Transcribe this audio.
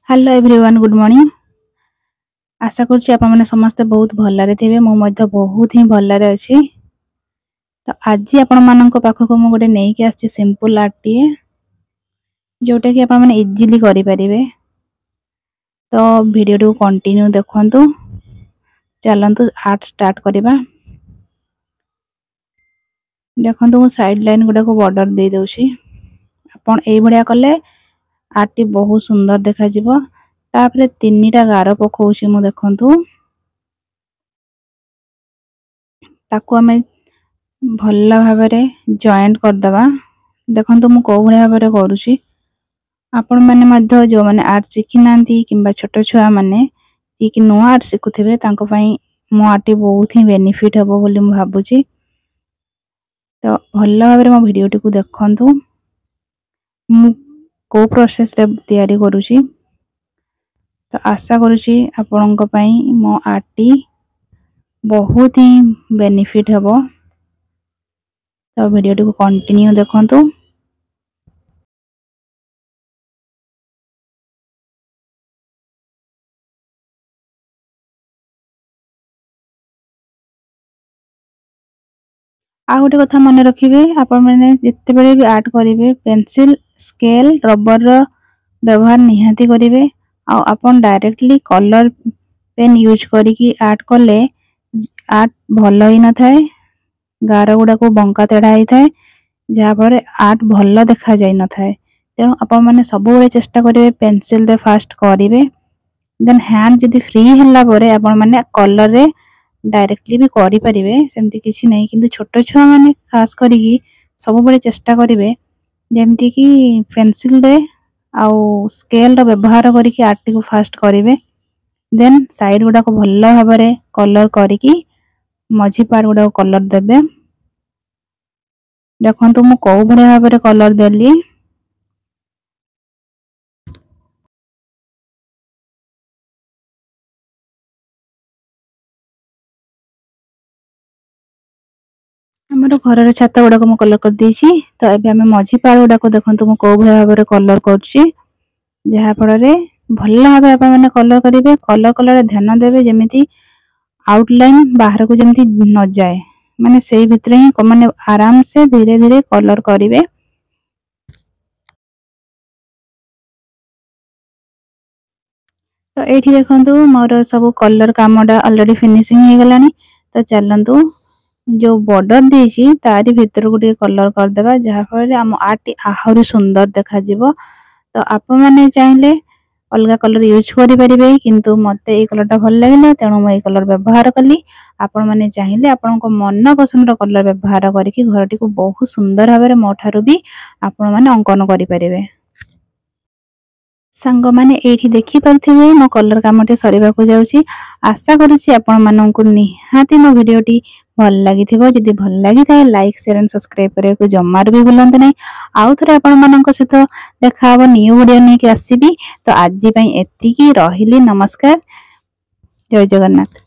Hello everyone good morning. आशा करछि आप माने समस्त बहुत भल्लारे थिबे। मो मध्य बहुत ही भल्लारे अछि। तो आज आपण मानक पाखक मु गोटे नेई के आछि सिंपल आर्ट टी जोटा कि आपण माने इजीली करि परिबे। तो वीडियो को कंटिन्यू देखंतु। चलंतु आर्ट स्टार्ट करिबा। देखंतु मु साइड लाइन गुडा को बॉर्डर दे दोछि। आपण एई भडिया करले आर्ट टी बहुत सुंदर देखा जिवो। तापरे तीनटा गार पकोछि मु देखंतु। ताको हमें भल्ला भाबरे जॉइंट कर दबा। देखंतु मु को भडिया भाबरे करूछि। आपण माने मध्य जो माने आर्ट सिखि नांती किंबा छोटो छुआ माने जी कि नो आर्ट सिखुथिबे तांको पई मो आर्ट टी बहुत ही बेनिफिट हबो बोली मु भाबुछि। तो भल्ला भाबरे मो वीडियो टी को देखंतु। मु को प्रोसेस रे तयारी करूछि। तो आशा करूछि आपनक पई मो आर्ट टी बहुत ही बेनिफिट हबो। तो वीडियो टी को कंटिन्यू देखंतु। आ गोटे कथा मन रखिबे आपण माने जत्ते बेले भी आर्ट करिवे पेंसिल स्केल रबर रो व्यवहार निहाती करिवे। आ आपण डायरेक्टली कलर पेन यूज करी की आर्ट करले आर्ट भलो ही न थाए। गार गुडा को बंका तेढा ही थाए जहा पर आर्ट भलो देखा जाय न थाए। तेणु आपण माने सब बेले चेष्टा करिवे पेंसिल रे फास्ट करिवे। देन हैंड जदी फ्री हल्ला परे आपण माने कलर रे डायरेक्टली भी करि परिवे। सेमती किछि नै किंतु छोटो छुआ माने खास करी की सब बेले चेष्टा करिवे जेमती की पेंसिल रे आउ स्केल रो व्यवहार करी की आर्ट को फास्ट करिवे। देन साइड गुडा को भल्ला भाबरे कलर करी की मझी पार्ट गुडा को कलर देबे। देखंतु मु को भरे भाबरे कलर देली। हमरो घर रे छाता गुडा को मु कलर कर देछि। तो एबे हमें मझी पार्ट गुडा को देखंतु मु को भरे भाबरे कलर करछि। जहा फଳରେ भल्ला भाबे आपण माने कलर करिवे। कलर कलर रे ध्यान देबे जेमिति आउटलाइन बाहर को जेमिति न जाए माने सेही भितरे ही माने आराम से धीरे धीरे कलर करिवे। तो एठी देखंतु मोर सब कलर कामडा ऑलरेडी फिनिशिंग हे गलानी। तो चलंतु जो बॉर्डर देछि तारी भीतर गुटे कलर कर देबा जहा फଳରେ हम आर्ट आहुरी सुंदर देखा जिवो। तो आपण माने चाहिले अलगा कलर यूज करि परिबे किंतु मते ए कलर टा भल लागले तेणु म ए कलर व्यवहार कली। आपण माने चाहिले आपण को मन पसंद रो कलर व्यवहार करी की घरटी को बहुत सुंदर भाबरे मो ठारू भी आपण माने अंकन करि परिबे। संग माने एठी देखि परथिबे मो कलर कामटे सरीबा को जाउची। आशा करूची आपण माननकु निहाती मो वीडियोटी भल लागिथिबो। जदि भल लागि थाए लाइक शेयर एंड सब्सक्राइब करे को जम्मार भी भूलंत नै। आउ थरे आपण माननक सहित देखा हबो न्यू वीडियो नै कि आसीबी। तो आजि पई एतिकी रहिली। नमस्कार। जय जगन्नाथ।